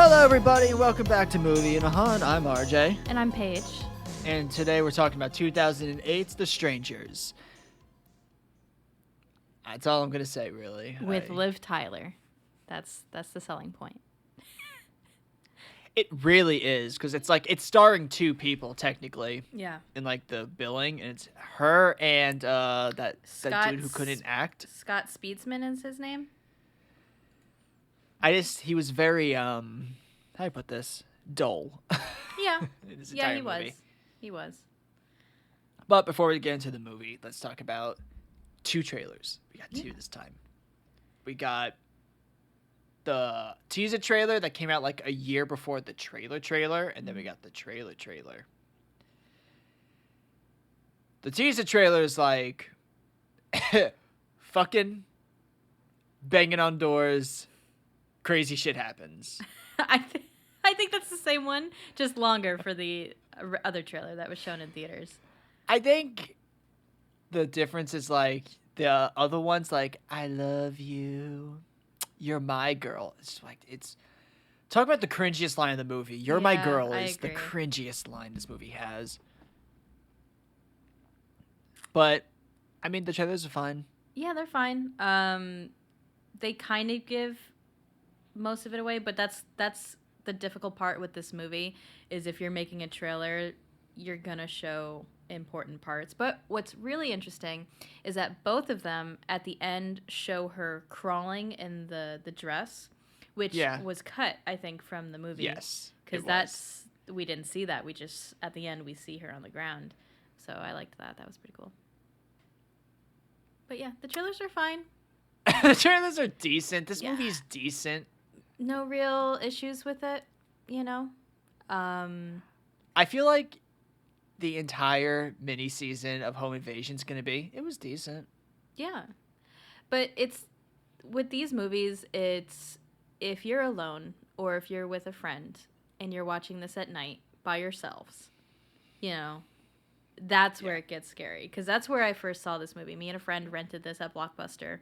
Hello, everybody, and welcome back to Movie and a Hun. I'm RJ. And I'm Paige. And today we're talking about 2008's The Strangers. That's all I'm going to say, really. With Liv Tyler. That's the selling point. It really is, because it's starring two people, technically. Yeah. In, the billing, and it's her and that dude who couldn't act. Scott Speedsman is his name? He was very, how do I put this? Dull. Yeah. Yeah, he movie. He was. But before we get into the movie, let's talk about two trailers. We got two this time. We got the teaser trailer that came out a year before the trailer, and then we got the trailer. The teaser trailer is fucking banging on doors, crazy shit happens. I think that's the same one, just longer for the other trailer that was shown in theaters. I think the difference is the other one's I love you, you're my girl. It's talk about the cringiest line in the movie. You're my girl is the cringiest line this movie has. But I mean, the trailers are fine. Yeah, they're fine. They kind of give most of it away, but that's the difficult part with this movie is if you're making a trailer, you're gonna show important parts. But what's really interesting is that both of them at the end show her crawling in the dress, which was cut, I think, from the movie. Yes, because we didn't see that. We just at the end we see her on the ground. So I liked that. That was pretty cool. But yeah, the trailers are fine. The trailers are decent. This movie's decent. No real issues with it, you know? I feel like the entire mini season of Home Invasion's gonna be. It was decent. Yeah. But it's with these movies, it's if you're alone or if you're with a friend and you're watching this at night by yourselves, that's where it gets scary. Because that's where I first saw this movie. Me and a friend rented this at Blockbuster.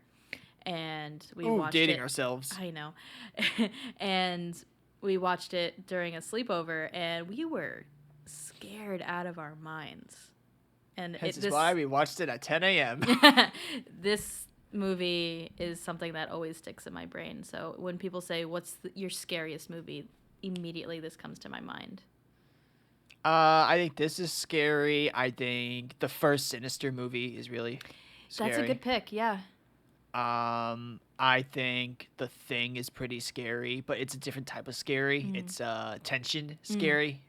And we watched dating ourselves. I know. And we watched it during a sleepover, and we were scared out of our minds. And this is why we watched it at 10 a.m. This movie is something that always sticks in my brain. So when people say, what's your scariest movie, immediately this comes to my mind. I think this is scary. I think the first Sinister movie is really scary. That's a good pick, yeah. I think The Thing is pretty scary, but it's a different type of scary. Mm. It's tension scary.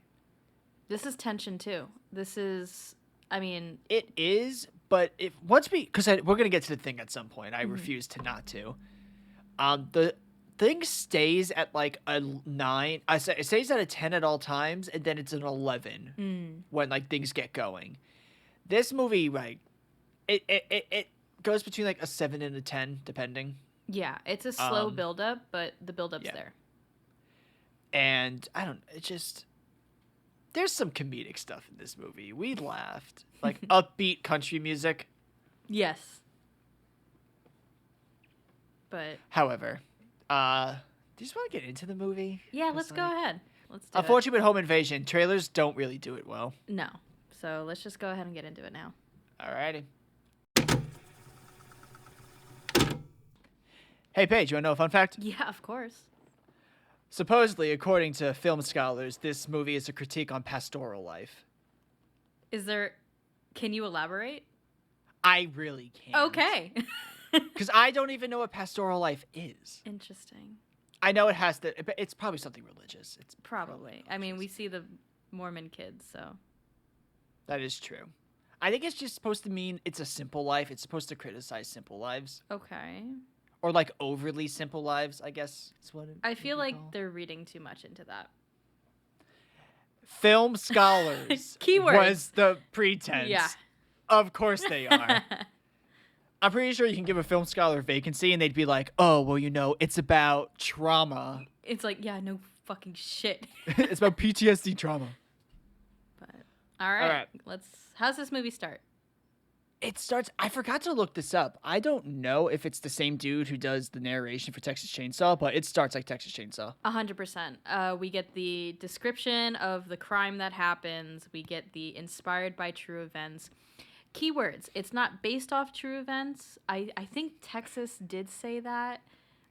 This is tension too. This is, it is, but because we're gonna get to The Thing at some point. I refuse to not to. The Thing stays at a 9. It stays at a 10 at all times, and then it's an 11 when things get going. This movie, it goes between a 7 and a 10, depending. Yeah, it's a slow build-up, but the build-up's there. And there's some comedic stuff in this movie. We laughed. Upbeat country music. Yes. But however, do you just want to get into the movie? Yeah, let's go ahead. Let's do Unfortunately, with Home Invasion, trailers don't really do it well. No. So let's just go ahead and get into it now. Alrighty. Hey, Paige, you want to know a fun fact? Yeah, of course. Supposedly, according to film scholars, this movie is a critique on pastoral life. Can you elaborate? I really can't. Okay. Because I don't even know what pastoral life is. Interesting. I know but it's probably something religious. It's probably. We see the Mormon kids, so. That is true. I think it's just supposed to mean it's a simple life. It's supposed to criticize simple lives. Okay. Or overly simple lives, I guess is what I feel they're reading too much into that. Film scholars Keywords. Was the pretense. Yeah. Of course they are. I'm pretty sure you can give a film scholar a vacancy and they'd be like, oh, well, it's about trauma. It's no fucking shit. It's about PTSD trauma. But all right. How's this movie start? It starts. I forgot to look this up. I don't know if it's the same dude who does the narration for Texas Chainsaw, but it starts like Texas Chainsaw. 100%. We get the description of the crime that happens. We get the inspired by true events. Keywords. It's not based off true events. I think Texas did say that.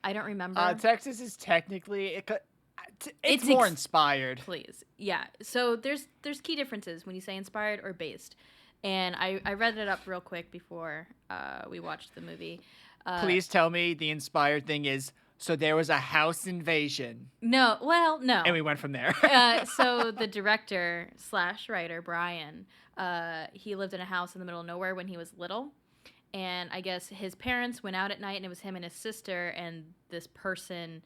I don't remember. Texas is technically it's more inspired. Please. Yeah. So there's key differences when you say inspired or based. And I read it up real quick before we watched the movie. Please tell me the inspired thing is, so there was a house invasion. No. Well, no. And we went from there. So the director / writer, Brian, he lived in a house in the middle of nowhere when he was little. And I guess his parents went out at night, and it was him and his sister, and this person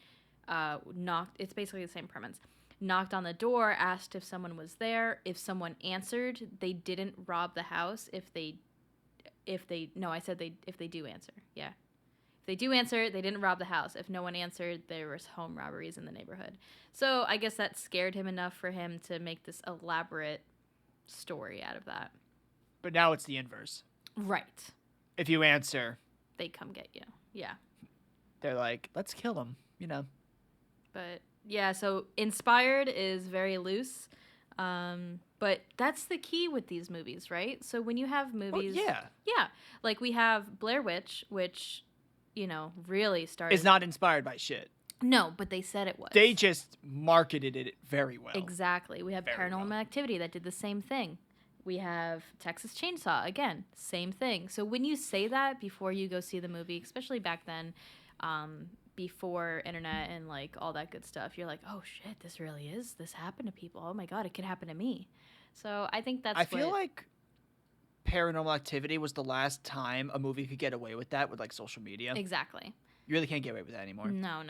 knocked. It's basically the same premise. Knocked on the door, asked if someone was there. If someone answered, they didn't rob the house. If they do answer. Yeah. If they do answer, they didn't rob the house. If no one answered, there was home robberies in the neighborhood. So I guess that scared him enough for him to make this elaborate story out of that. But now it's the inverse. Right. If you answer, they come get you. Yeah. They're like, let's kill him, you know. But yeah, so inspired is very loose. But that's the key with these movies, right? So when you have movies... Oh, yeah. Yeah. Like we have Blair Witch, which, really started... Is not inspired by shit. No, but they said it was. They just marketed it very well. Exactly. We have Paranormal Activity that did the same thing. We have Texas Chainsaw, again, same thing. So when you say that before you go see the movie, especially back then, before internet and like all that good stuff, you're like, oh shit, this happened to people. Oh my God, it could happen to me. So I think I feel like Paranormal Activity was the last time a movie could get away with that with like social media. Exactly. You really can't get away with that anymore. No.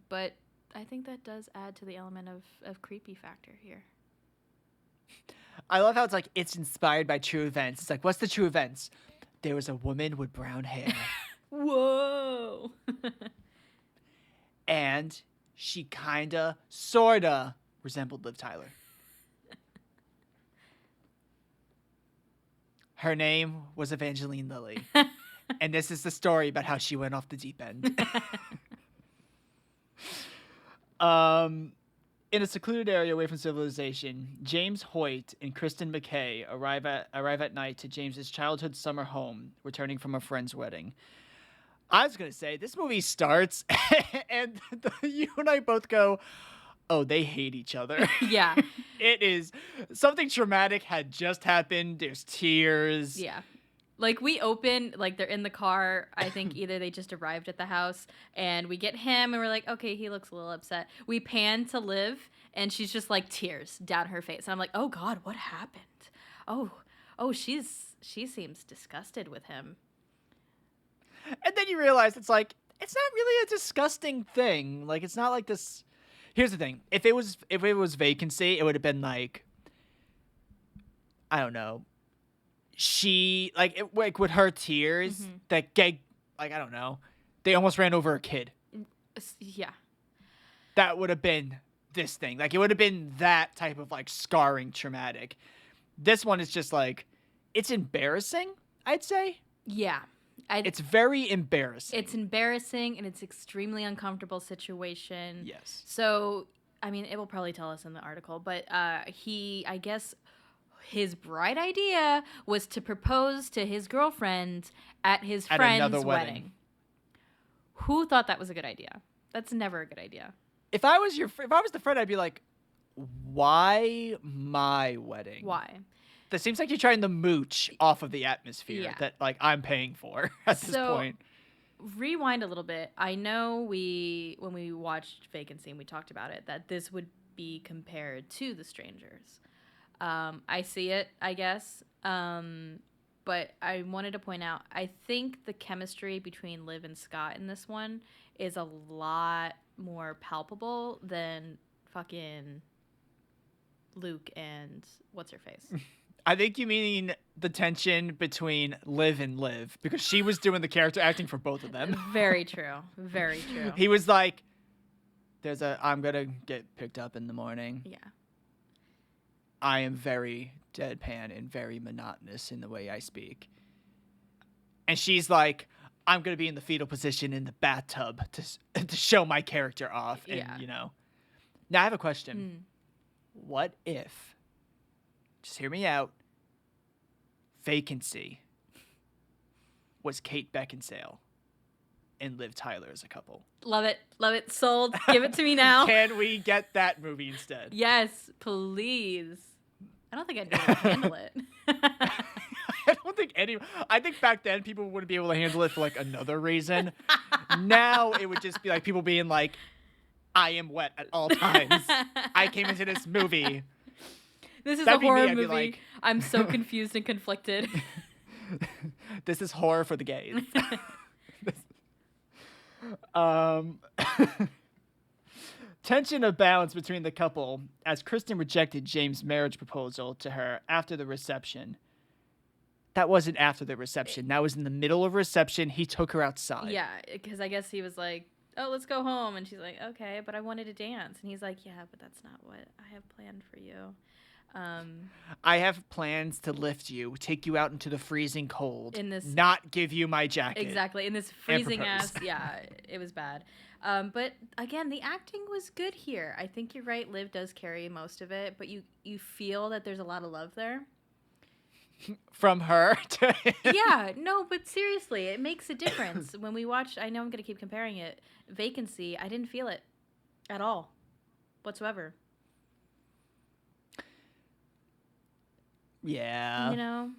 But I think that does add to the element of creepy factor here. I love how it's like, it's inspired by true events. It's like, what's the true events? There was a woman with brown hair. Whoa. And she kinda, sorta resembled Liv Tyler. Her name was Evangeline Lilly. And this is the story about how she went off the deep end. In a secluded area away from civilization, James Hoyt and Kristen McKay arrive at night to James's childhood summer home, returning from a friend's wedding. I was going to say, this movie starts, and you and I both go, oh, they hate each other. Yeah. It is, something traumatic had just happened. There's tears. Yeah. Like, we open, like, they're in the car. I think either they just arrived at the house, and we get him, and we're like, okay, he looks a little upset. We pan to Liv, and she's just, like, tears down her face. And I'm like, oh, God, what happened? Oh, she seems disgusted with him. And then you realize it's like, it's not really a disgusting thing. Like, it's not like this. Here's the thing. If it was Vacancy, it would have been like, I don't know. She, like with her tears, that gay, like, I don't know. They almost ran over a kid. Yeah. That would have been this thing. Like, it would have been that type of, like, scarring traumatic. This one is just, like, it's embarrassing, I'd say. Yeah. It's very embarrassing. It's embarrassing, and it's extremely uncomfortable situation. Yes. So, I mean, it will probably tell us in the article, but I guess his bright idea was to propose to his girlfriend at his friend's wedding. Who thought that was a good idea? That's never a good idea. If I was the friend, I'd be like, why my wedding? Why? That seems like you're trying to mooch off of the atmosphere that, like, I'm paying for at this point. Rewind a little bit. I know when we watched Vacancy and we talked about it, that this would be compared to The Strangers. I see it, I guess. But I wanted to point out, I think the chemistry between Liv and Scott in this one is a lot more palpable than fucking Luke and what's-her-face. I think you mean the tension between Liv and Liv, because she was doing the character acting for both of them. Very true. Very true. He was like, I'm going to get picked up in the morning. Yeah. I am very deadpan and very monotonous in the way I speak. And she's like, I'm going to be in the fetal position in the bathtub to show my character off. And, Yeah. Now I have a question. What if, just hear me out, Vacancy was Kate Beckinsale and Liv Tyler as a couple? Love it. Love it. Sold. Give it to me now. Can we get that movie instead? Yes, please. I don't think I'd be able to handle it. I don't think I think back then people wouldn't be able to handle it for like another reason. Now it would just be like people being like, I am wet at all times. I came into this movie. This is That'd a be me. horror I'd be movie. like- I'm so confused and conflicted. This is horror for the gays. Tension abounds between the couple as Kristen rejected James' marriage proposal to her after the reception. That wasn't after the reception. That was in the middle of reception. He took her outside. Yeah, because I guess he was like, oh, let's go home. And she's like, okay, but I wanted to dance. And he's like, yeah, but that's not what I have planned for you. I have plans to lift you, take you out into the freezing cold, not give you my jacket. Exactly. In this freezing ass, yeah, it was bad. But again, the acting was good here. I think you're right. Liv does carry most of it, but you feel that there's a lot of love there. From her to him. Yeah, no, but seriously, it makes a difference. When we watched, I know I'm going to keep comparing it, Vacancy, I didn't feel it at all, whatsoever. Yeah. You know?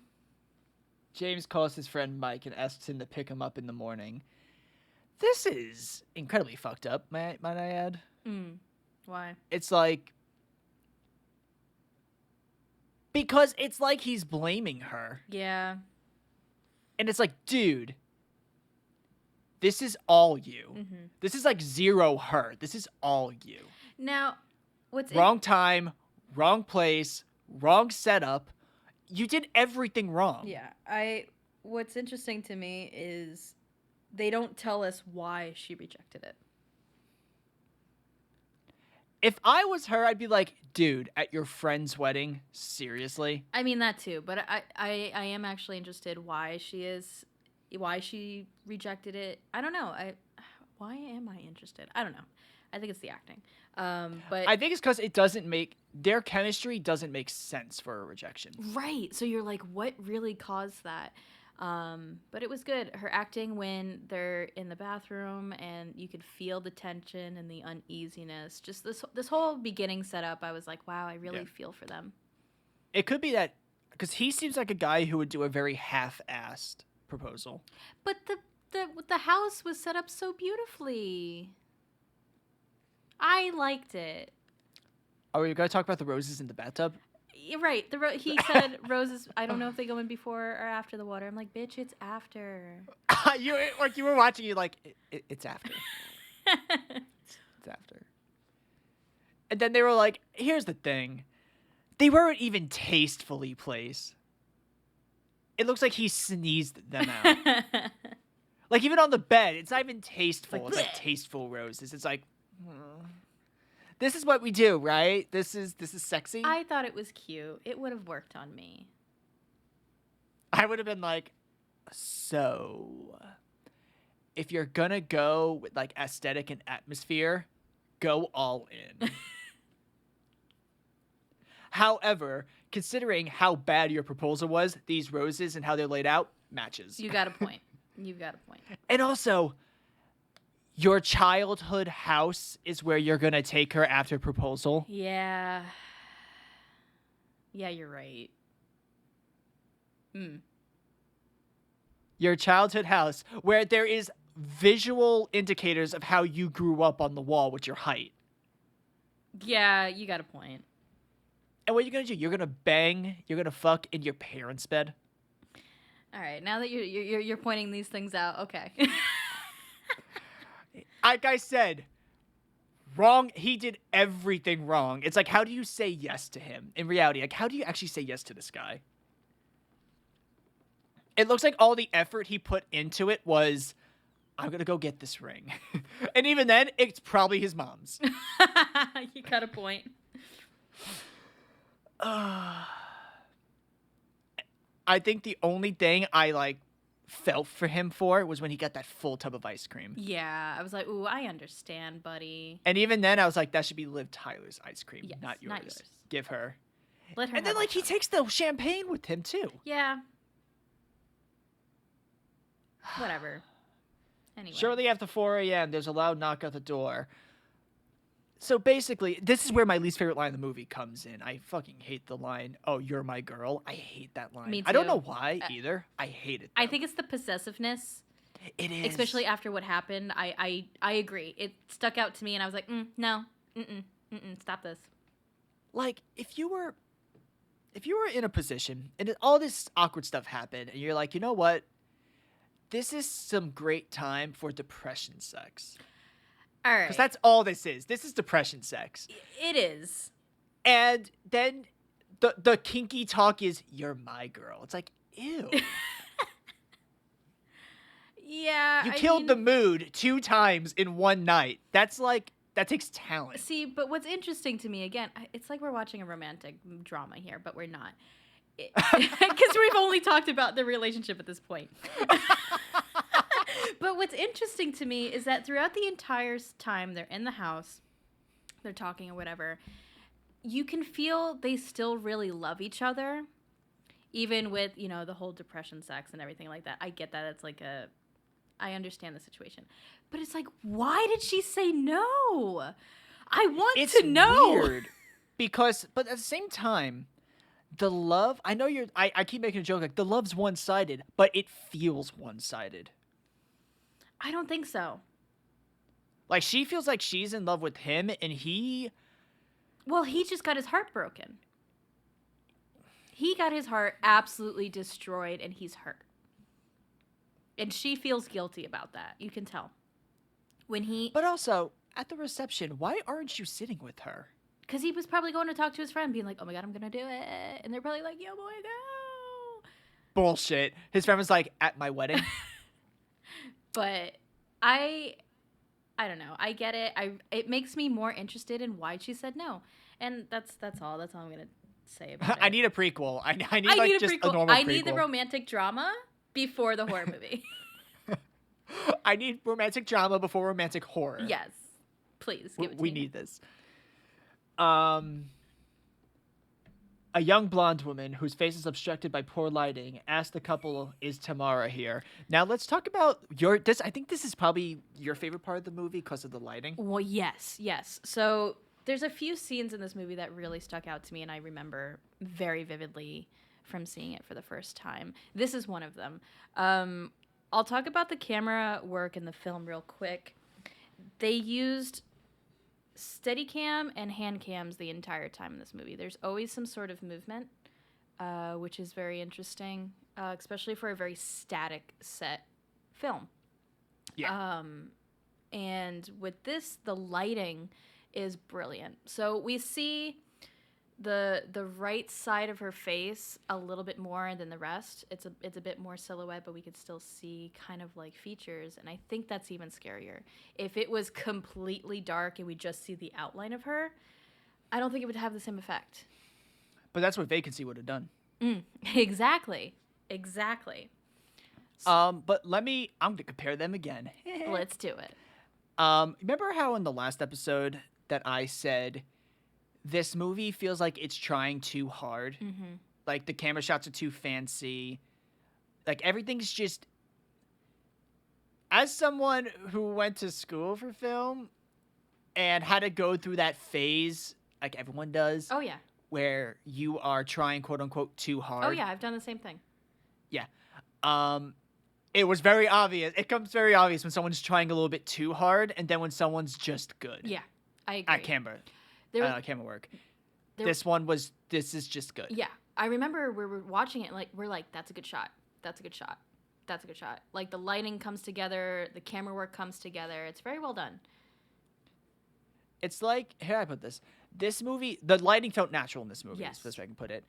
James calls his friend Mike and asks him to pick him up in the morning. This is incredibly fucked up, might I add. Why? It's like... Because it's like he's blaming her. Yeah. And it's like, dude, this is all you. Mm-hmm. This is like zero her. This is all you. Now, what's... Wrong time, wrong place, wrong setup. You did everything wrong. Yeah. What's interesting to me is they don't tell us why she rejected it. If I was her, I'd be like, dude, at your friend's wedding, seriously? I mean, that too, but I am actually interested why she rejected it. I don't know. Why am I interested? I don't know. I think it's the acting. But I think it's because their chemistry doesn't make sense for a rejection. Right. So you're like, what really caused that? But it was good. Her acting when they're in the bathroom and you could feel the tension and the uneasiness. Just this whole beginning setup, I was like, wow, I really feel for them. It could be that because he seems like a guy who would do a very half-assed proposal. But the house was set up so beautifully. I liked it. Are we going to talk about the roses in the bathtub? You're right. He said roses. I don't know if they go in before or after the water. I'm like, bitch, it's after. you were watching. You like it's after. It's after. And then they were like, "Here's the thing, they weren't even tastefully placed. It looks like he sneezed them out. Like even on the bed, it's not even tasteful. It's like tasteful roses. It's like." This is what we do, right? This is sexy. I thought it was cute. It would have worked on me. I would have been like, so if you're gonna go with like aesthetic and atmosphere, go all in. However, considering how bad your proposal was, these roses and how they're laid out matches. You got a point. You've got a point. And also, your childhood house is where you're going to take her after proposal. Yeah. Yeah, you're right. Your childhood house, where there is visual indicators of how you grew up on the wall with your height. Yeah, you got a point. And what are you going to do? You're going to bang, you're going to fuck in your parents' bed? All right, now that you're pointing these things out, okay. Like I said, wrong. He did everything wrong. It's like, how do you say yes to him? In reality, like, how do you actually say yes to this guy? It looks like all the effort he put into it was, I'm going to go get this ring. And even then, it's probably his mom's. You got a point. I think the only thing I, like, felt for him for was when he got that full tub of ice cream. Yeah, I was like, ooh, I understand, buddy. And even then, I was like, that should be Liv Tyler's ice cream, Yes, not yours. not yours. Give her. Let her And then, have like, that he tub. takes the champagne with him, too. Yeah. Whatever. Anyway. Shortly after 4 a.m., there's a loud knock at the door. So basically, this is where my least favorite line in the movie comes in. I fucking hate the line, "Oh, you're my girl." I hate that line. Me I don't too. know why either. I hate it, though. I think it's the possessiveness. It is. Especially after what happened. I agree. It stuck out to me, and I was like, no. Stop this. Like, if you were in a position, and all this awkward stuff happened, and you're like, you know what? This is some great time for depression sex. All right. Because that's all this is. This is depression sex. It is. And then the kinky talk is, "You're my girl." It's like, ew. Yeah. You killed the mood 2 times in one night. That's like, that takes talent. See, but what's interesting to me, again, it's like we're watching a romantic drama here, but we're not. Because we've only talked about the relationship at this point. But what's interesting to me is that throughout the entire time they're in the house, they're talking or whatever, you can feel they still really love each other, even with, the whole depression sex and everything like that. I get that. It's like I understand the situation. But it's like, why did she say no? I want to know. It's weird. But at the same time, the love, I know I keep making a joke, like, the love's one-sided, but it feels one-sided. I don't think so. Like, she feels like she's in love with him, and he... Well, he just got his heart broken. He got his heart absolutely destroyed, and he's hurt. And she feels guilty about that. You can tell. But also, at the reception, why aren't you sitting with her? Because he was probably going to talk to his friend, being like, "Oh my God, I'm going to do it." And they're probably like, "Yo, boy, go." Bullshit. His friend was like, "At my wedding." But I don't know. I get it. It makes me more interested in why she said no. And that's all. That's all I'm going to say about it. I need a prequel. I need a just prequel. a normal I prequel. need the romantic drama before the horror movie. I need romantic drama before romantic horror. Yes. Please, give it to me. We need this. A young blonde woman whose face is obstructed by poor lighting asked the couple, "Is Tamara here?" Now let's talk about this. I think this is probably your favorite part of the movie because of the lighting. Well, yes. So there's a few scenes in this movie that really stuck out to me, and I remember very vividly from seeing it for the first time. This is one of them. I'll talk about the camera work in the film real quick. They used Steadicam and hand cams the entire time in this movie. There's always some sort of movement, which is very interesting, especially for a very static set film. Yeah. And with this, the lighting is brilliant. So we see the right side of her face a little bit more than the rest. It's a bit more silhouette, but we could still see kind of like features, and I think that's even scarier. If it was completely dark and we just see the outline of her, I don't think it would have the same effect. But that's what Vacancy would have done. Exactly. But I'm going to compare them again. Let's do it. Remember how in the last episode that I said this movie feels like it's trying too hard? Mm-hmm. Like the camera shots are too fancy. Like everything's just... As someone who went to school for film and had to go through that phase, like everyone does. Oh, yeah. Where you are trying, quote unquote, too hard. Oh, yeah. I've done the same thing. Yeah. It was very obvious. It comes very obvious when someone's trying a little bit too hard, and then when someone's just good. Yeah, I agree. At camera. Camera work. This is just good. Yeah. I remember we were watching it, like, we're like, that's a good shot. That's a good shot. That's a good shot. Like, the lighting comes together, the camera work comes together. It's very well done. It's like, here I put this. This movie, the lighting felt natural in this movie. Yes. Is the best way I can put it.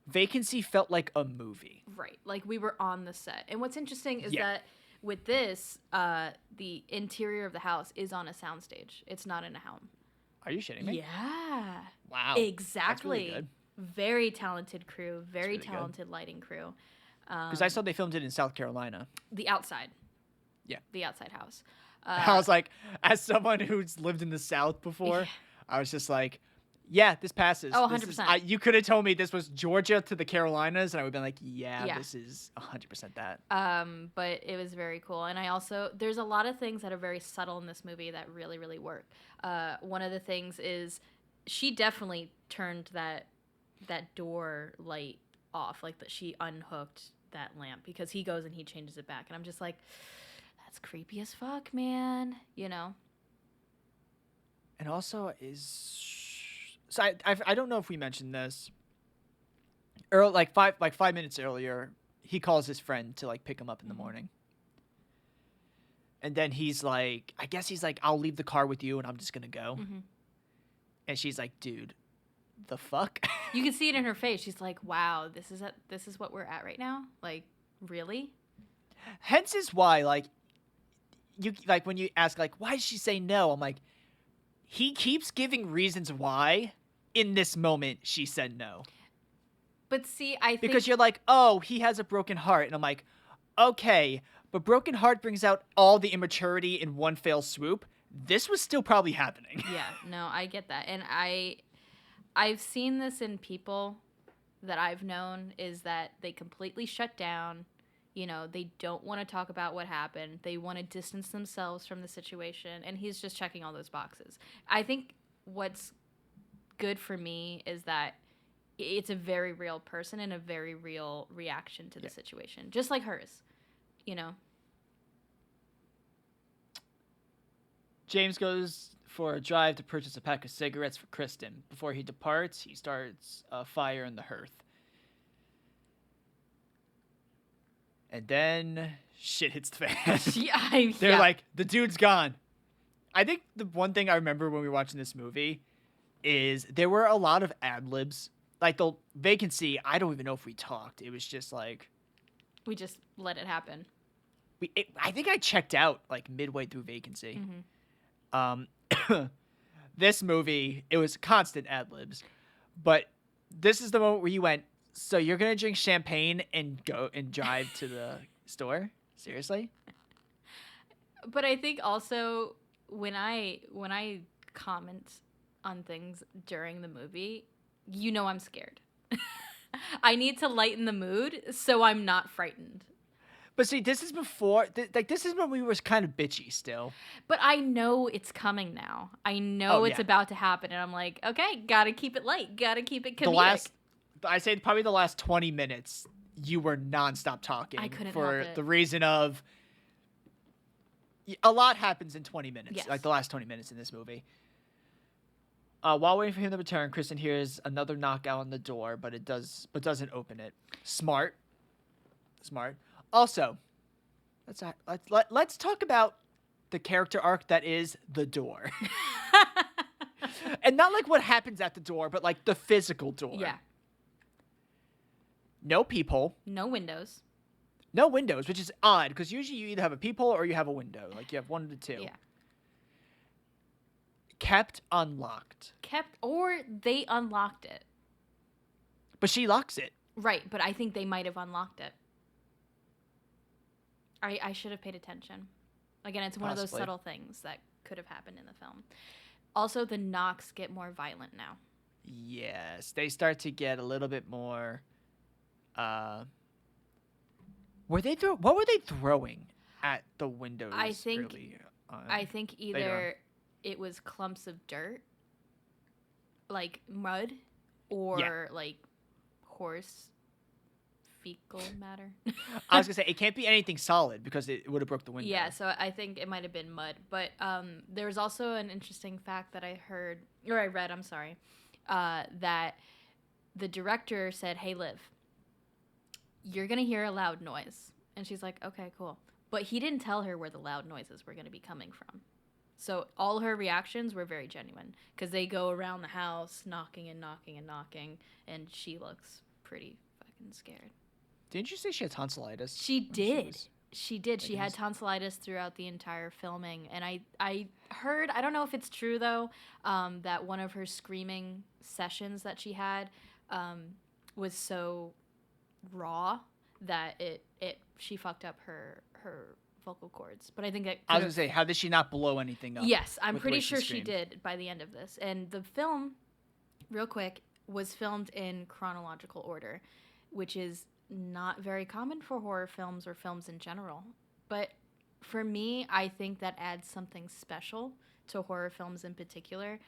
Vacancy felt like a movie. Right. Like, we were on the set. And what's interesting is that with this, the interior of the house is on a soundstage. It's not in a home. Are you shitting me? Yeah. Wow. Exactly. That's really good. Very talented crew. Very really talented lighting crew. Because I saw they filmed it in South Carolina. The outside. Yeah. The outside house. I was like, as someone who's lived in the South before, I was just like, yeah, this passes. Oh, 100%. You could have told me this was Georgia to the Carolinas, and I would have been like, yeah, this is 100% that. But it was very cool. And there's a lot of things that are very subtle in this movie that really, really work. One of the things is she definitely turned that door light off, like that she unhooked that lamp, because he goes and he changes it back. And I'm just like, that's creepy as fuck, man. You know? And also so I don't know if we mentioned this. Like 5 minutes earlier, he calls his friend to like pick him up in the morning. And then he's like, I guess he's like, I'll leave the car with you and I'm just gonna go. And she's like, dude, the fuck? You can see it in her face. She's like, wow, this is what we're at right now? Like, really? Hence is why, like, you like when you ask like, why did she say no? I'm like, he keeps giving reasons why. In this moment, she said no. But see, I think... Because you're like, oh, he has a broken heart. And I'm like, okay, but broken heart brings out all the immaturity in one fell swoop. This was still probably happening. Yeah, no, I get that. And I've seen this in people that I've known, is that they completely shut down. You know, they don't want to talk about what happened. They want to distance themselves from the situation. And he's just checking all those boxes. I think what's good for me is that it's a very real person and a very real reaction to the situation, just like hers, you know. James goes for a drive to purchase a pack of cigarettes for Kristen. Before he departs, he starts a fire in the hearth. And then shit hits the fan. They're like, the dude's gone. I think the one thing I remember when we were watching this movie is there were a lot of ad-libs. Like the vacancy, I don't even know if we talked. It was just like... We just let it happen. I think I checked out like midway through vacancy. This movie, it was constant ad-libs. But this is the moment where you went, so you're going to drink champagne and go and drive to the store? Seriously? But I think also when I comment on things during the movie, you know I'm scared. I need to lighten the mood so I'm not frightened. But see, this is before, this is when we were kind of bitchy still. But I know it's coming now. I know it's about to happen, and I'm like, okay, gotta keep it light, gotta keep it comedic. I say probably the last 20 minutes, you were nonstop talking. I couldn't for help it. The reason of a lot happens in 20 minutes, yes. like the last 20 minutes in this movie. While waiting for him to return, Kristen hears another knockout on the door, but doesn't open it. Smart. Also, let's talk about the character arc that is the door, and not like what happens at the door, but like the physical door. Yeah. No peephole. No windows. No windows, which is odd because usually you either have a peephole or you have a window. Like you have one of the two. Yeah. Kept unlocked. Or they unlocked it. But she locks it. Right, but I think they might have unlocked it. I should have paid attention. Again, it's one of those subtle things that could have happened in the film. Also, the knocks get more violent now. Yes, they start to get a little bit more. What were they throwing at the windows? I think either it was clumps of dirt, like mud, or like horse fecal matter. I was gonna say it can't be anything solid because it would have broke the window. Yeah, so I think it might have been mud. But there was also an interesting fact that I read. I'm sorry, that the director said, "Hey, Liv, you're gonna hear a loud noise," and she's like, "Okay, cool." But he didn't tell her where the loud noises were gonna be coming from. So all her reactions were very genuine because they go around the house knocking and knocking and knocking, and she looks pretty fucking scared. Didn't you say she had tonsillitis? She did. She did. She had tonsillitis throughout the entire filming. And I heard, I don't know if it's true though, that one of her screaming sessions that she had was so raw that she fucked up her vocal cords. But I think I was gonna say, how did she not blow anything up? Yes, I'm pretty sure she did by the end of this. And the film, real quick, was filmed in chronological order, which is not very common for horror films or films in general. But for me, I think that adds something special to horror films in particular.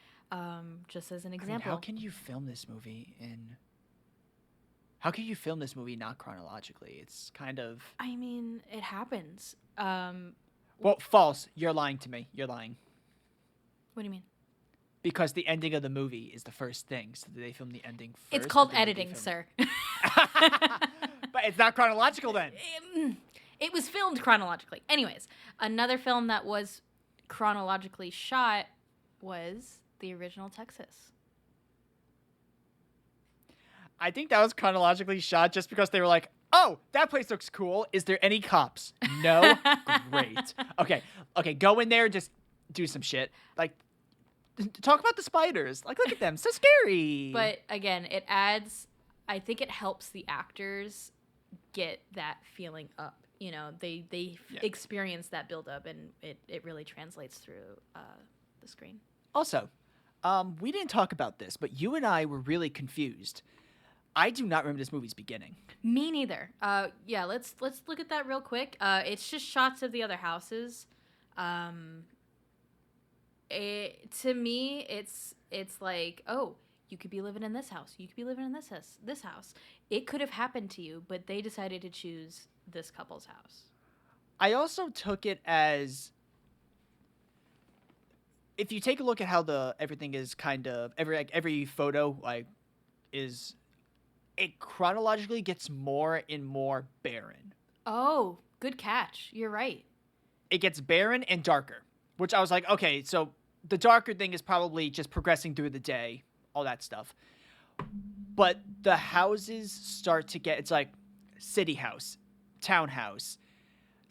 Just as an example, how can you film this movie How can you film this movie not chronologically? It's kind of. I mean, it happens. Well, false. You're lying to me. You're lying. What do you mean? Because the ending of the movie is the first thing. So did they film the ending first? It's called editing, sir. But it's not chronological then. It was filmed chronologically. Anyways, another film that was chronologically shot was the original Texas. I think that was chronologically shot just because they were like, oh, that place looks cool. Is there any cops? No? Great. Okay, go in there and just do some shit. Like, talk about the spiders. Like, look at them. So scary. But again, I think it helps the actors get that feeling up. You know, they experience that buildup, and it really translates through the screen. Also, we didn't talk about this, but you and I were really confused. I do not remember this movie's beginning. Me neither. Yeah, let's look at that real quick. It's just shots of the other houses. To me, it's like, oh, you could be living in this house. You could be living in this house. It could have happened to you, but they decided to choose this couple's house. I also took it as, if you take a look at how everything is kind of every photo is. It chronologically gets more and more barren. Oh, good catch. You're right. It gets barren and darker, which I was like, okay, so the darker thing is probably just progressing through the day, all that stuff. But the houses start to get, it's like city house, townhouse,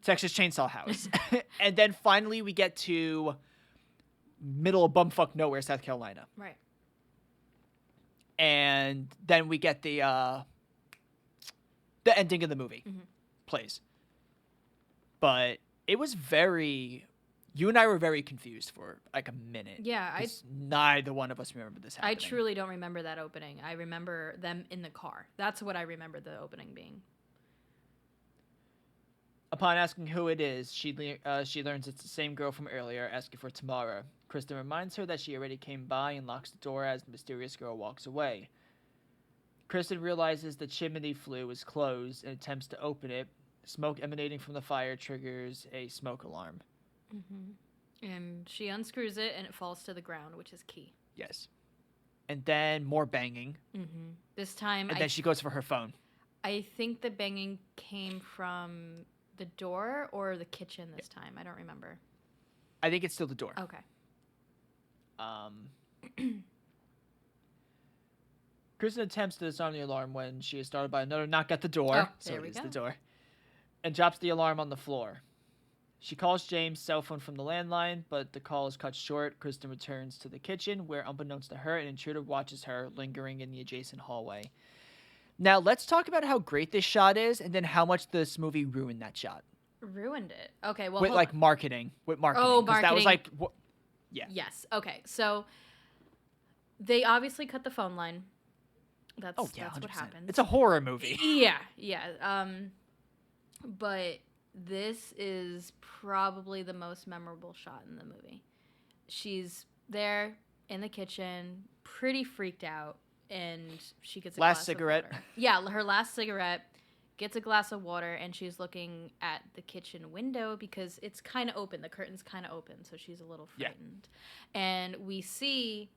Texas Chainsaw House. And then finally we get to middle of bumfuck nowhere, South Carolina. Right. And then we get the ending of the movie plays. But it was you and I were very confused for like a minute. Yeah, neither one of us remember this happening. I truly don't remember that opening. I remember them in the car. That's what I remember the opening being. Upon asking who it is, she learns it's the same girl from earlier, asking for Tamara. Kristen reminds her that she already came by and locks the door as the mysterious girl walks away. Kristen realizes the chimney flue is closed and attempts to open it. Smoke emanating from the fire triggers a smoke alarm. Mm-hmm. And she unscrews it and it falls to the ground, which is key. Yes. And then more banging. Mm-hmm. This time... And then she goes for her phone. I think the banging came from the door or the kitchen this time. I don't remember. I think it's still the door. Okay. Kristen attempts to disarm the alarm when she is startled by another knock at the door. Oh, so there we it is go. the door. And drops the alarm on the floor. She calls James' cell phone from the landline, but the call is cut short. Kristen returns to the kitchen, where unbeknownst to her, an intruder watches her, lingering in the adjacent hallway. Now, let's talk about how great this shot is, and then how much this movie ruined that shot. Ruined it. Okay, well, with marketing. With marketing. Oh, marketing. That was like, yeah. Yes. Okay. So they obviously cut the phone line. That's what happened. It's a horror movie. Yeah. But this is probably the most memorable shot in the movie. She's there in the kitchen, pretty freaked out, and she gets a glass cigarette. Of water. Yeah, her last cigarette. Gets a glass of water, and she's looking at the kitchen window because it's kind of open. The curtain's kind of open, so she's a little frightened. Yeah. And we see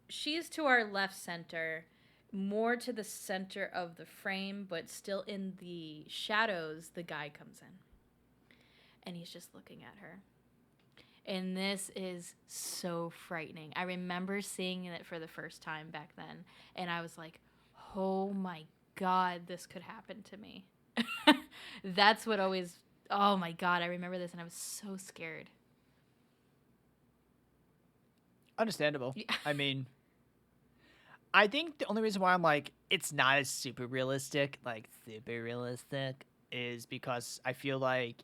she's to our left center, more to the center of the frame, but still in the shadows, the guy comes in. And he's just looking at her. And this is so frightening. I remember seeing it for the first time back then, and I was like, oh my God, this could happen to me. That's what always, oh my God, I remember this and I was so scared. Understandable. Yeah. I mean, I think the only reason why I'm like it's not as super realistic, is because I feel like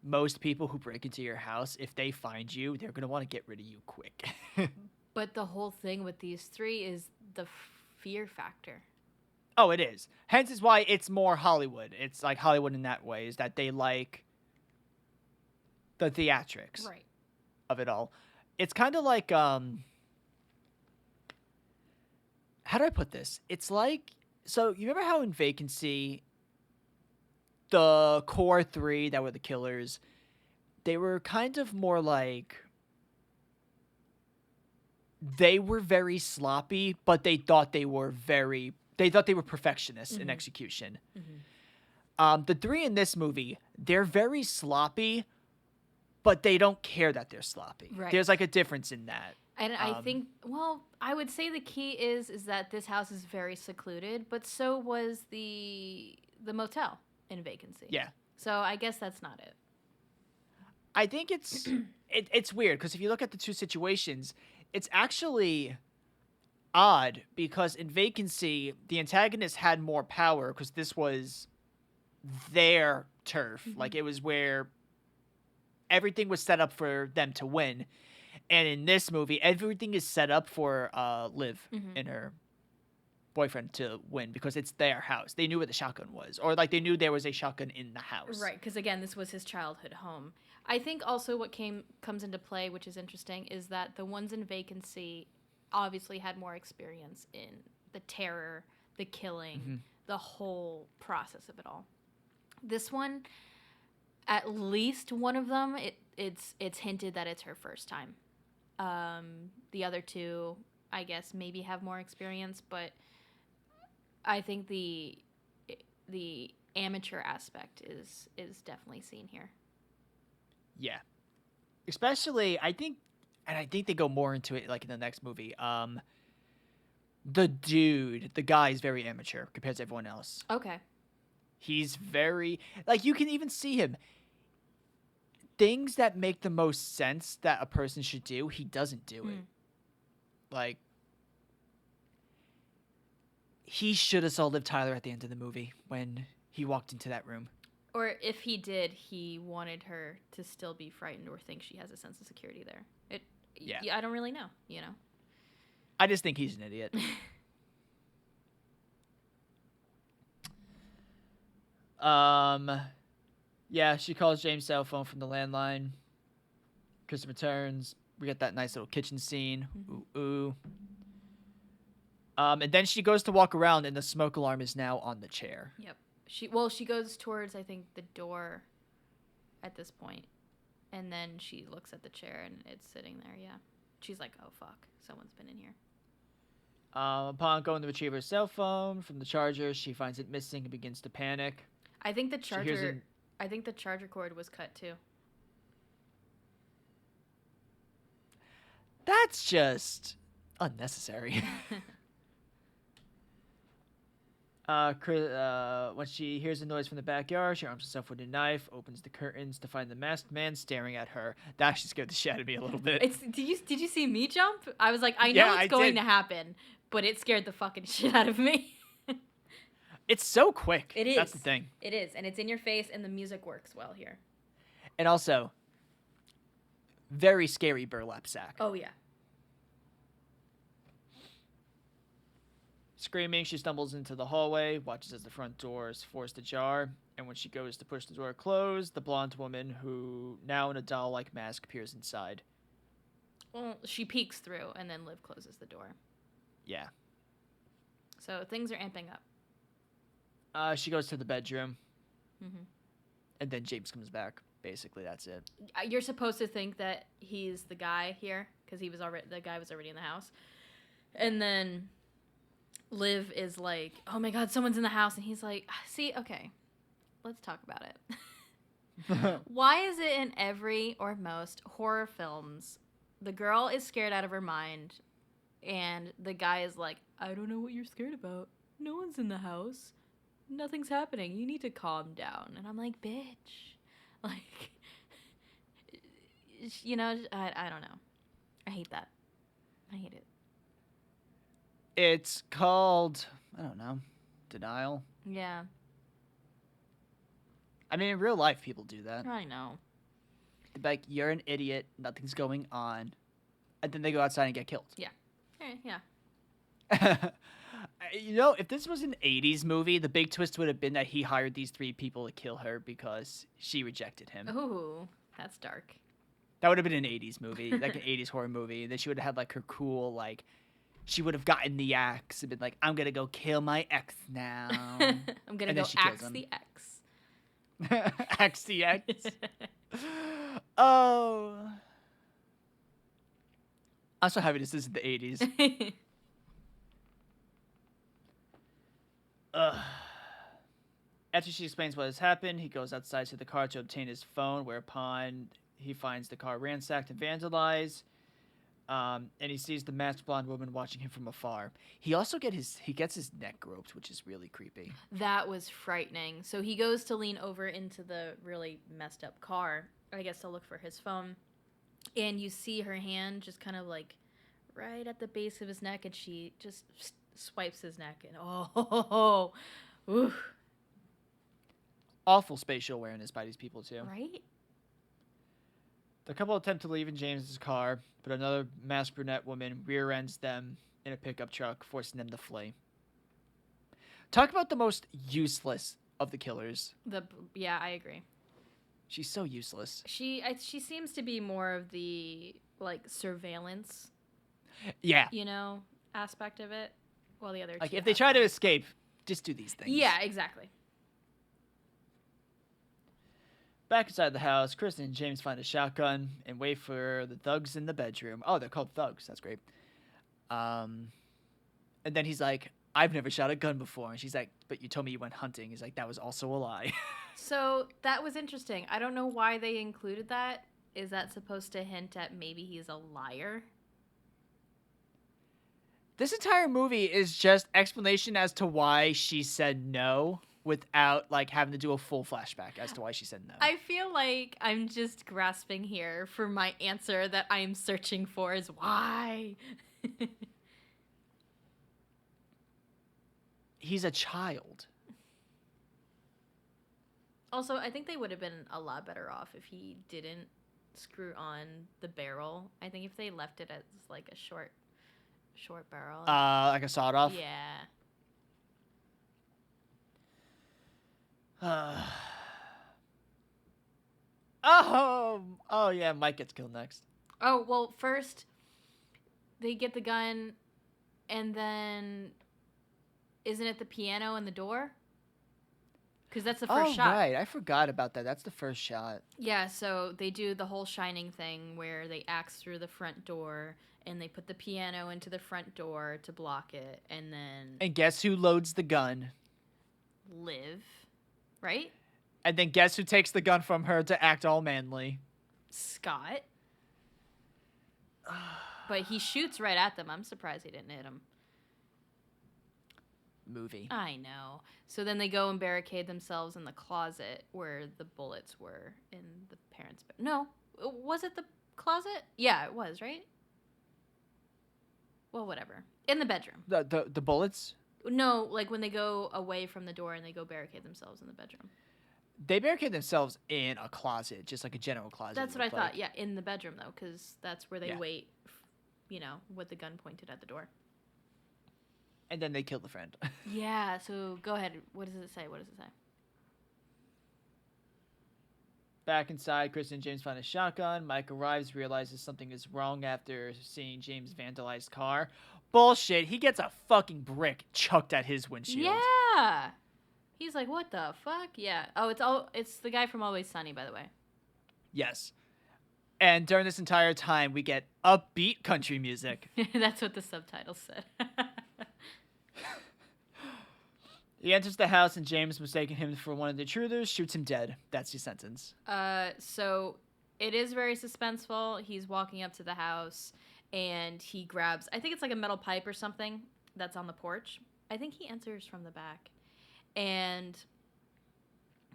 most people who break into your house, if they find you, they're gonna want to get rid of you quick. But the whole thing with these three is the fear factor. Oh, it is. Hence is why it's more Hollywood. It's like Hollywood in that way, is that they like the theatrics Right. of it all. It's kind of like how do I put this? It's like, so you remember how in Vacancy the core 3 that were the killers, they were kind of more like they were very sloppy, but they thought they were perfectionists in execution. The 3 in this movie, they're very sloppy, but they don't care that they're sloppy. Right. There's like a difference in that. And I think, well, I would say the key is that this house is very secluded, but so was the motel in Vacancy. Yeah. So I guess that's not it. I think it's weird because if you look at the two situations, it's actually odd because in Vacancy, the antagonist had more power because this was their turf. Like, it was where everything was set up for them to win. And in this movie, everything is set up for Liv and her boyfriend to win because it's their house. They knew where the shotgun was, or like they knew there was a shotgun in the house. Right, because again, this was his childhood home. I think also what comes into play, which is interesting, is that the ones in Vacancy obviously had more experience in the terror, the killing, the whole process of it all. This one, at least one of them, it's hinted that it's her first time. The other two, I guess, maybe have more experience, but I think the amateur aspect is definitely seen here. Yeah, especially I think they go more into it like in the next movie. The guy is very amateur compared to everyone else. Okay. He's very, like, you can even see him. Things that make the most sense that a person should do, he doesn't do it. Like, he should have saw Liv Tyler at the end of the movie when he walked into that room. Or if he did, he wanted her to still be frightened or think she has a sense of security there. I don't really know, you know? I just think he's an idiot. Yeah, she calls James' cell phone from the landline. Kristen returns. We get that nice little kitchen scene. Ooh. And then she goes to walk around, and the smoke alarm is now on the chair. Yep. She goes towards, I think, the door at this point, and then she looks at the chair, and it's sitting there, yeah. She's like, oh, fuck, someone's been in here. Upon going to retrieve her cell phone from the charger, she finds it missing and begins to panic. I think the charger cord was cut, too. That's just unnecessary. When she hears a noise from the backyard, she arms herself with a knife, opens the curtains to find the masked man staring at her. That actually scared the shit out of me a little bit. Did you see me jump? I was like, I know it's going to happen, but it scared the fucking shit out of me. It's so quick. It is. That's the thing. It is, and it's in your face, and the music works well here. And also, very scary burlap sack. Oh, yeah. Screaming, she stumbles into the hallway, watches as the front door is forced ajar, and when she goes to push the door closed, the blonde woman, who now in a doll-like mask, appears inside. Well, she peeks through, and then Liv closes the door. Yeah. So things are amping up. She goes to the bedroom, and then James comes back. Basically, that's it. You're supposed to think that he's the guy here, because the guy was already in the house. And then Liv is like, oh my god, someone's in the house. And he's like, see, okay, let's talk about it. Why is it in every or most horror films, the girl is scared out of her mind, and the guy is like, I don't know what you're scared about. No one's in the house. Nothing's happening. You need to calm down. And I'm like, bitch. Like, you know, I don't know. I hate that. I hate it. It's called, I don't know, denial. Yeah, I mean, in real life, people do that. I know. They're like, you're an idiot, nothing's going on. And then they go outside and get killed. Yeah. Yeah. If this was an 80s movie, the big twist would have been that he hired these 3 people to kill her because she rejected him. Ooh, that's dark. That would have been an 80s movie, like an 80s horror movie. And then she would have had like her cool, like, she would have gotten the axe and been like, I'm going to go kill my ex now. I'm going to go axe the X. Axe the X. Oh. I'm so happy this isn't the 80s. After she explains what has happened, he goes outside to the car to obtain his phone, whereupon he finds the car ransacked and vandalized. And he sees the masked blonde woman watching him from afar. He also gets his neck groped, which is really creepy. That was frightening. So he goes to lean over into the really messed up car, I guess, to look for his phone. And you see her hand just kind of like right at the base of his neck, and she just swipes his neck. And ooh. Awful spatial awareness by these people, too. Right? The couple attempt to leave in James's car, but another masked brunette woman rear ends them in a pickup truck, forcing them to flee. Talk about the most useless of the killers. Yeah, I agree. She's so useless. She seems to be more of the like surveillance, yeah, aspect of it. While the other like two if they try to escape, just do these things. Yeah, exactly. Back inside the house, Chris and James find a shotgun and wait for the thugs in the bedroom. Oh, they're called thugs. That's great. And then he's like, I've never shot a gun before. And she's like, but you told me you went hunting. He's like, that was also a lie. So that was interesting. I don't know why they included that. Is that supposed to hint at maybe he's a liar? This entire movie is just explanation as to why she said no without like having to do a full flashback as to why she said no. I feel like I'm just grasping here for my answer that I am searching for is why. He's a child. Also, I think they would have been a lot better off if he didn't screw on the barrel. I think if they left it as like a short barrel. Like a sawed off? Yeah. Oh yeah, Mike gets killed next. Oh, well, first they get the gun, and then isn't it the piano and the door? Because that's the first shot. Oh, right. I forgot about that. That's the first shot. Yeah, so they do the whole Shining thing where they axe through the front door, and they put the piano into the front door to block it, and then... And guess who loads the gun? Liv. Right? And then guess who takes the gun from her to act all manly? Scott. But he shoots right at them. I'm surprised he didn't hit him. Movie. I know. So then they go and barricade themselves in the closet where the bullets were in the parents' bed. No. Was it the closet? Yeah, it was, right? Well, whatever. In the bedroom. The bullets? No, like when they go away from the door and they go barricade themselves in the bedroom. They barricade themselves in a closet, just like a general closet. That's what I thought. Yeah, in the bedroom, though, because that's where they wait, with the gun pointed at the door. And then they kill the friend. Yeah, so go ahead. What does it say? Back inside, Chris and James find a shotgun. Mike arrives, realizes something is wrong after seeing James' vandalized car. Bullshit. He gets a fucking brick chucked at his windshield. Yeah. He's like, what the fuck? Yeah. Oh, it's the guy from Always Sunny, by the way. Yes. And during this entire time, we get upbeat country music. That's what the subtitles said. He enters the house and James, mistaking him for one of the intruders, shoots him dead. That's the sentence. So it is very suspenseful. He's walking up to the house and he grabs, I think it's like a metal pipe or something that's on the porch. I think he enters from the back. And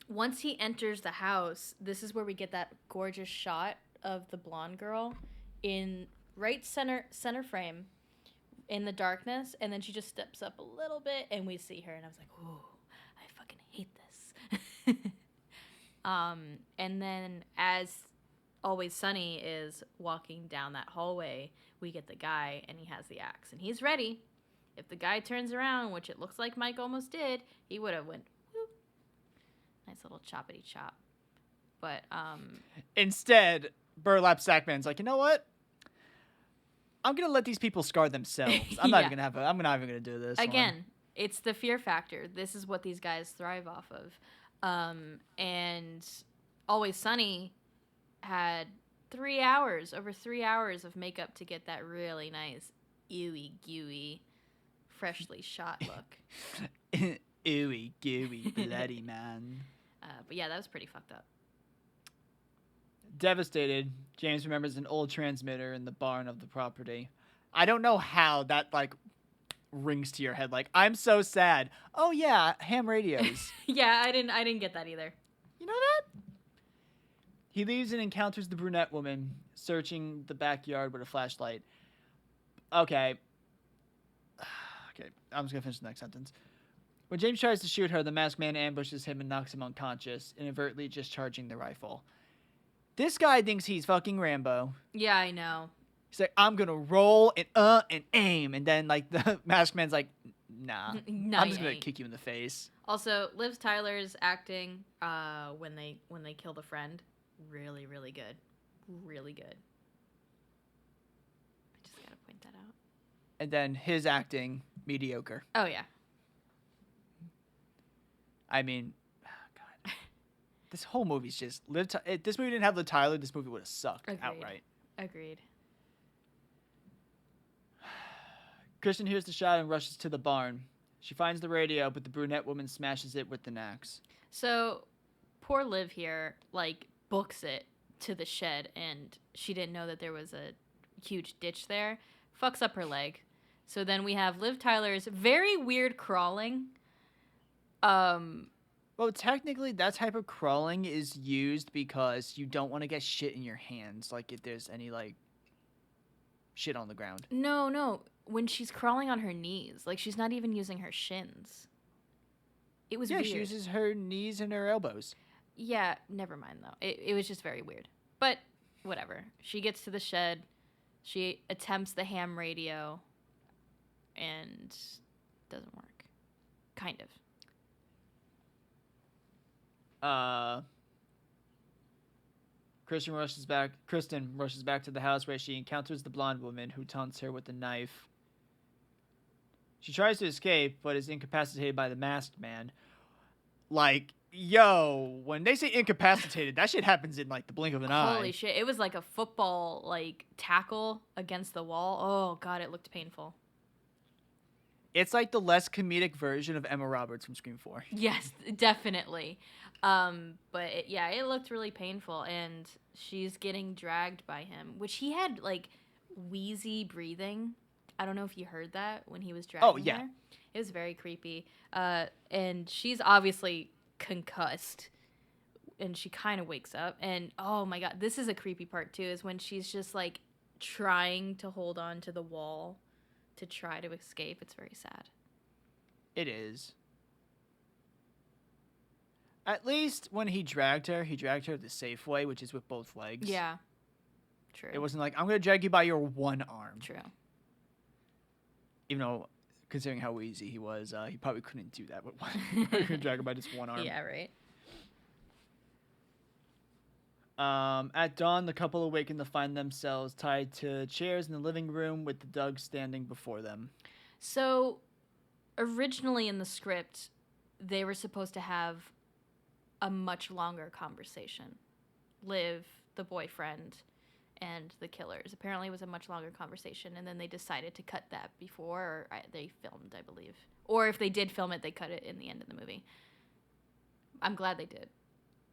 once he enters the house, this is where we get that gorgeous shot of the blonde girl in right center frame. in the darkness, and then she just steps up a little bit, and we see her, and I was like, ooh, I fucking hate this. And then as Always Sunny is walking down that hallway, we get the guy, and he has the axe, and he's ready. If the guy turns around, which it looks like Mike almost did, he would have went, whoop. Nice little choppity chop. But, Instead, Burlap Sackman's like, you know what? I'm gonna let these people scar themselves. I'm not even gonna do this. Again, it's the fear factor. This is what these guys thrive off of. And Always Sunny had over 3 hours of makeup to get that really nice, ooey gooey, freshly shot look. Ooey gooey, bloody man. But yeah, that was pretty fucked up. Devastated, James remembers an old transmitter in the barn of the property. I don't know how that, like, rings to your head. Like, I'm so sad. Oh, yeah, ham radios. Yeah, I didn't get that either. You know that? He leaves and encounters the brunette woman searching the backyard with a flashlight. Okay. Okay, I'm just going to finish the next sentence. When James tries to shoot her, the masked man ambushes him and knocks him unconscious, inadvertently discharging the rifle. This guy thinks he's fucking Rambo. Yeah, I know. He's like, I'm gonna roll and aim, and then like the masked man's like, nah, I'm just gonna kick you in the face. Also, Liv Tyler's acting when they kill the friend, really, really good, really good. I just gotta point that out. And then his acting, mediocre. Oh yeah. I mean, God, this whole movie's just if this movie didn't have Liv Tyler, this movie would have sucked outright. Agreed. Kristen hears the shot and rushes to the barn. She finds the radio, but the brunette woman smashes it with an axe. So, poor Liv here, like, books it to the shed, and she didn't know that there was a huge ditch there. Fucks up her leg. So then we have Liv Tyler's very weird crawling. Well, technically, that type of crawling is used because you don't want to get shit in your hands, like if there's any, like, shit on the ground. No. When she's crawling on her knees, like she's not even using her shins. It was weird. Yeah, she uses her knees and her elbows. Yeah, never mind though. It was just very weird. But whatever. She gets to the shed. She attempts the ham radio and doesn't work. Kind of. Kristen rushes back to the house where she encounters the blonde woman who taunts her with a knife. She tries to escape, but is incapacitated by the masked man. Like, yo, when they say incapacitated, that shit happens in, like, the blink of an eye. Holy shit. It was like a football, like, tackle against the wall. Oh, God, it looked painful. It's like the less comedic version of Emma Roberts from Scream 4. Yes, definitely. But it looked really painful, and she's getting dragged by him, which he had, like, wheezy breathing. I don't know if you heard that when he was dragging her. It was very creepy. And she's obviously concussed, and she kind of wakes up, and oh my God, this is a creepy part too, is when she's just, like, trying to hold on to the wall to try to escape. It's very sad. It is. At least when he dragged her the safe way, which is with both legs. Yeah. True. It wasn't like, I'm going to drag you by your one arm. True. Even though, considering how easy he was, he probably couldn't do that with one. He could drag her by just one arm. Yeah, right. At dawn, the couple awaken to find themselves tied to chairs in the living room with the Doug standing before them. So, originally in the script, they were supposed to have a much longer conversation. Liv, the boyfriend, and the killers. Apparently it was a much longer conversation, and then they decided to cut that before they filmed, I believe. Or if they did film it, they cut it in the end of the movie. I'm glad they did.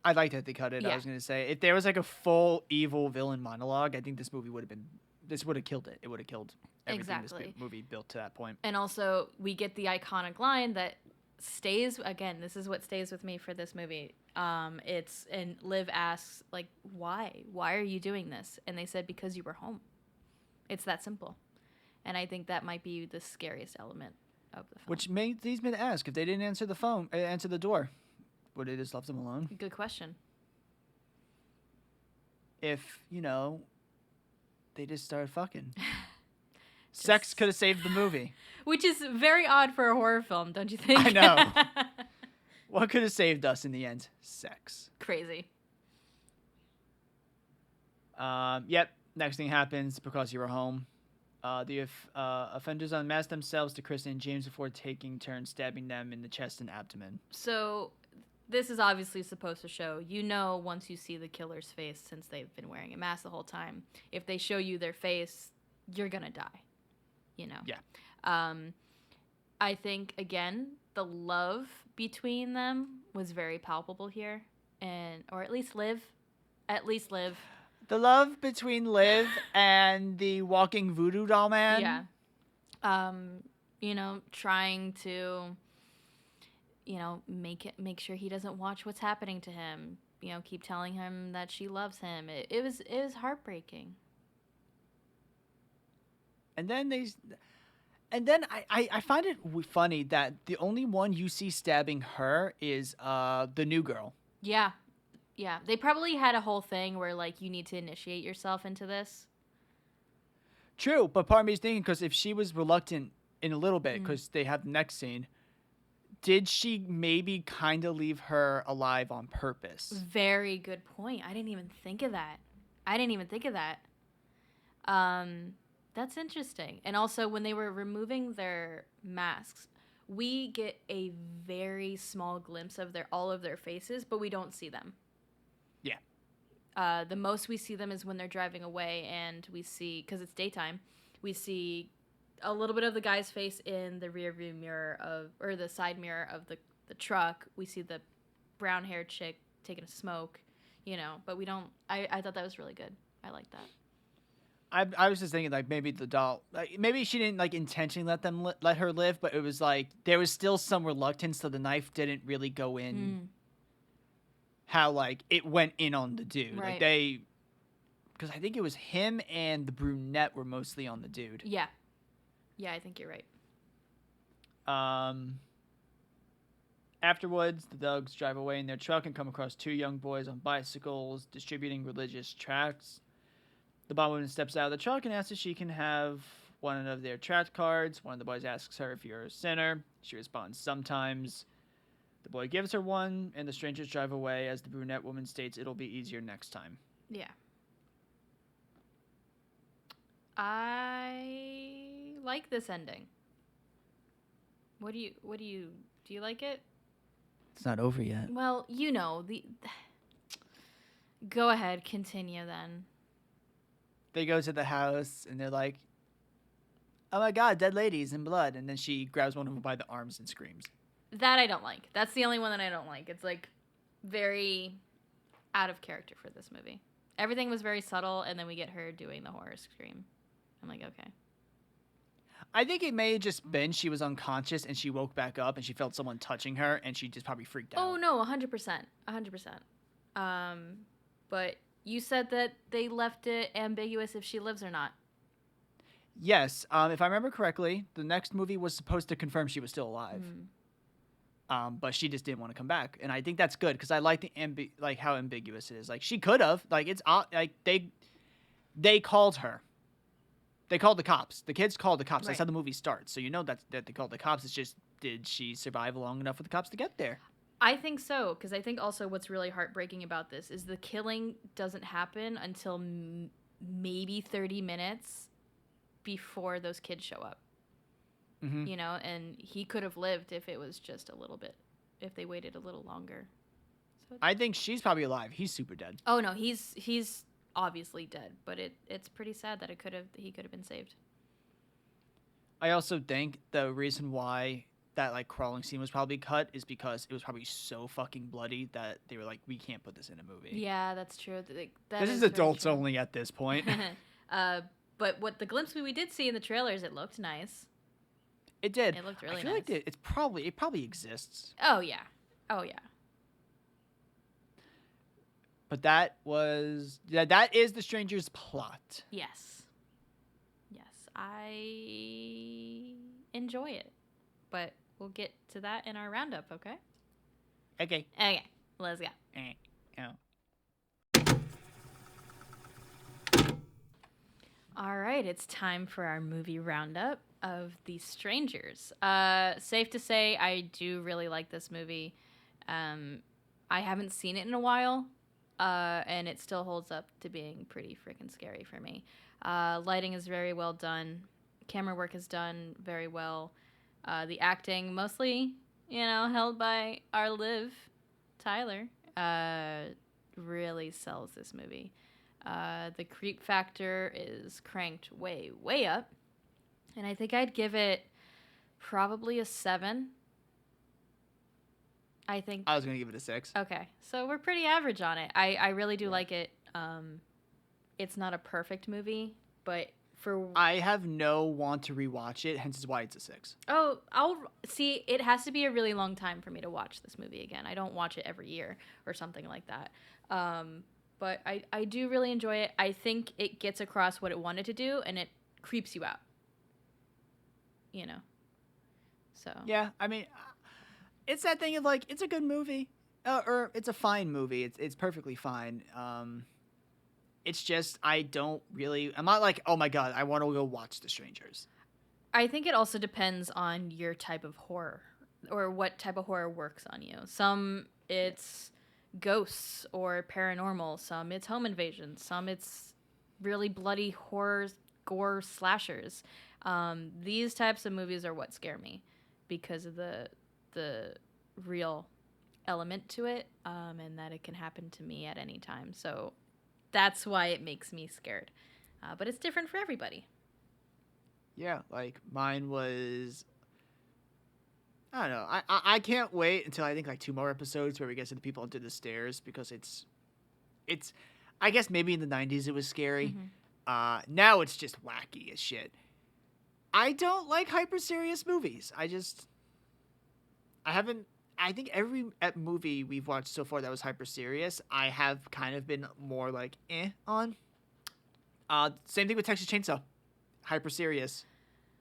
I like that they cut it. Yeah. I was going to say, if there was like a full evil villain monologue, I think this movie would have killed it. It would have killed everything this movie built to that point. And also, we get the iconic line that stays, again, this is what stays with me for this movie. And Liv asks, like, why are you doing this? And they said, because you were home. It's that simple. And I think that might be the scariest element of the film. Which leads me to ask, if they didn't answer the door, would they just left them alone? Good question. If, they just started fucking. Sex could have saved the movie. Which is very odd for a horror film, don't you think? I know. What could have saved us in the end? Sex. Crazy. Yep. Next thing happens because you were home. The offenders unmask themselves to Kristen and James before taking turns stabbing them in the chest and abdomen. So this is obviously supposed to show, once you see the killer's face, since they've been wearing a mask the whole time, if they show you their face, you're going to die. Yeah. I think, again, the love between them was very palpable here. Or at least Liv. The love between Liv and the walking voodoo doll man. Yeah. Trying to, make sure he doesn't watch what's happening to him. Keep telling him that she loves him. It was heartbreaking. And then I find it funny that the only one you see stabbing her is the new girl. Yeah. Yeah. They probably had a whole thing where, like, you need to initiate yourself into this. True, but part of me is thinking, because if she was reluctant in a little bit, because they have the next scene, did she maybe kind of leave her alive on purpose? Very good point. I didn't even think of that. That's interesting. And also, when they were removing their masks, we get a very small glimpse of all of their faces, but we don't see them. Yeah. The most we see them is when they're driving away, and we see, because it's daytime, we see a little bit of the guy's face in the rear view mirror or the side mirror of the truck. We see the brown-haired chick taking a smoke, but we don't. I thought that was really good. I like that. I was just thinking, like, maybe the doll, like, maybe she didn't, like, intentionally let her live, but it was like there was still some reluctance, so the knife didn't really go in. How, like, it went in on the dude. Right. Like, because I think it was him and the brunette were mostly on the dude. Yeah, I think you're right. Afterwards, the thugs drive away in their truck and come across two young boys on bicycles distributing religious tracts. The bondwoman steps out of the truck and asks if she can have one of their tract cards. One of the boys asks her if you're a sinner. She responds, sometimes. The boy gives her one, and the strangers drive away as the brunette woman states it'll be easier next time. Yeah. I like this ending. Do you like it? It's not over yet. Well, go ahead, continue then. They go to the house, and they're like, oh my god, dead ladies and blood. And then she grabs one of them by the arms and screams. That I don't like. That's the only one that I don't like. It's, like, very out of character for this movie. Everything was very subtle, and then we get her doing the horror scream. I'm like, okay. I think it may have just been she was unconscious, and she woke back up, and she felt someone touching her, and she just probably freaked out. Oh, no, 100%. 100%. But you said that they left it ambiguous if she lives or not. Yes. If I remember correctly, the next movie was supposed to confirm she was still alive. But she just didn't want to come back, and I think that's good because I like how ambiguous it is. Like, she could have, like, it's like they called her, they called the cops. The kids called the cops. Right. That's how the movie starts. So that they called the cops. It's just, did she survive long enough for the cops to get there? I think so, because I think also what's really heartbreaking about this is the killing doesn't happen until maybe 30 minutes before those kids show up. Mm-hmm. And he could have lived if it was just a little bit, if they waited a little longer. So I think she's probably alive. He's super dead. Oh no, he's obviously dead, but it's pretty sad that he could have been saved. I also think the reason why that, like, crawling scene was probably cut is because it was probably so fucking bloody that they were like, we can't put this in a movie. Yeah, that's true. This is adults only at this point. But what the glimpse we did see in the trailers, it looked nice. It did. It looked really I feel nice. like it probably exists. Oh yeah. But that is the Stranger's plot. Yes. I enjoy it. But we'll get to that in our roundup, okay? Okay. Okay, let's go. Oh. All right, it's time for our movie roundup of The Strangers. Safe to say, I do really like this movie. I haven't seen it in a while, and it still holds up to being pretty freaking scary for me. Lighting is very well done. Camera work is done very well. The acting, mostly, held by our Liv, Tyler, really sells this movie. The creep factor is cranked way, way up. And I think I'd give it probably a 7. I think. I was going to give it a 6. Okay. So we're pretty average on it. I really do like it. It's not a perfect movie, but I have no want to rewatch it, hence is why it's a 6. Oh, I'll see. It has to be a really long time for me to watch this movie again. I don't watch it every year or something like that. But I do really enjoy it. I think it gets across what it wanted to do, and it creeps you out. So. Yeah, I mean, it's that thing of like, it's a good movie, or it's a fine movie. It's perfectly fine. It's just I'm not like, oh my god, I want to go watch The Strangers. I think it also depends on your type of horror, or what type of horror works on you. Some it's ghosts or paranormal, some it's home invasion, some it's really bloody horror, gore slashers. These types of movies are what scare me because of the real element to it, and that it can happen to me at any time. So that's why it makes me scared. But it's different for everybody. Yeah, like mine was, I don't know. I can't wait until I think like 2 more episodes where we get to the people under the stairs, because it's I guess maybe in the 90s it was scary. Mm-hmm. Now it's just wacky as shit. I don't like hyper serious movies. I think every movie we've watched so far that was hyper serious, I have kind of been more like on. Same thing with Texas Chainsaw. Hyper serious.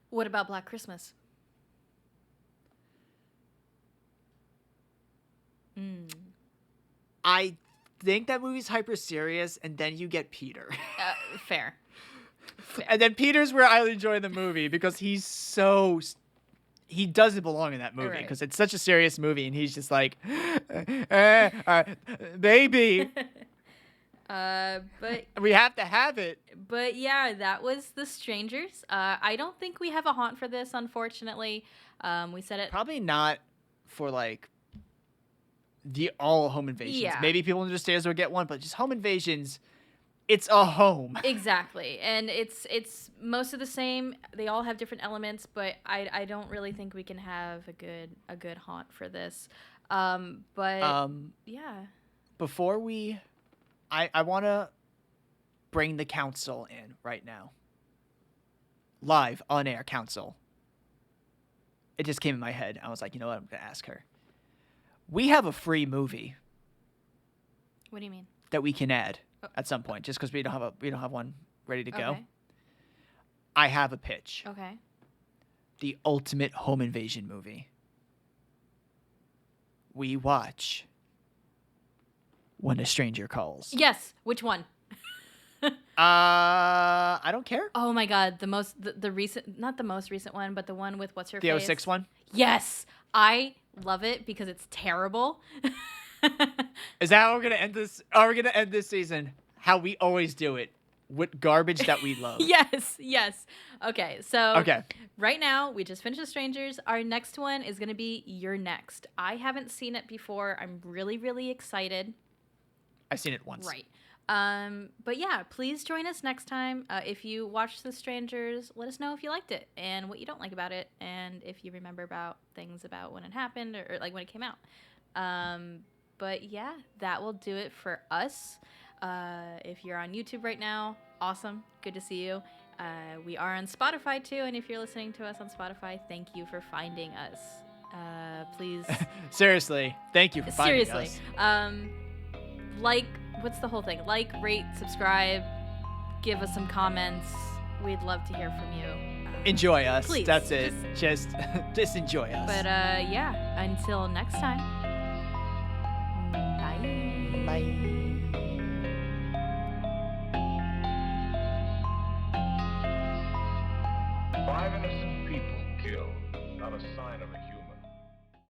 What about Black Christmas? I think that movie's hyper serious, and then you get Peter. Fair. And then Peter's where I enjoy the movie, because he doesn't belong in that movie, because it's such a serious movie, and he's just like, baby. But we have to have it. But yeah, that was The Strangers. I don't think we have a haunt for this, unfortunately. We said it. Probably not for like the all home invasions. Yeah. Maybe people under the stairs will get one, but just home invasions, it's a home. Exactly. And it's most of the same. They all have different elements, but I don't really think we can have a good haunt for this. But yeah. Before I want to bring the council in right now. Live on air council. It just came in my head. I was like, you know what? I'm going to ask her. We have a free movie. What do you mean? That we can add at some point, just because we don't have one ready to go. Okay. I have a pitch. Okay. The ultimate home invasion movie. We watch When a Stranger Calls. Yes. Which one? I don't care. Oh my god, the recent, not the most recent one, but the one with what's her face? The 06 one? Yes. I love it because it's terrible. Is that how we're going to end this? Are we going to end this season how we always do it? With garbage that we love. Yes. Okay, so okay. Right now, we just finished The Strangers. Our next one is going to be You're Next. I haven't seen it before. I'm really, really excited. I've seen it once. Right. But yeah, please join us next time. If you watched The Strangers, let us know if you liked it and what you don't like about it, and if you remember about things about when it happened or like when it came out. But yeah, that will do it for us. If you're on YouTube right now, awesome. Good to see you. We are on Spotify too, and if you're listening to us on Spotify, thank you for finding us. Please. Seriously, thank you for finding us. Like, what's the whole thing? Like, rate, subscribe, give us some comments, we'd love to hear from you. Enjoy us. Please, That's it. Just enjoy us. But yeah, until next time. Bye. Bye. Five innocent people killed, not a sign of a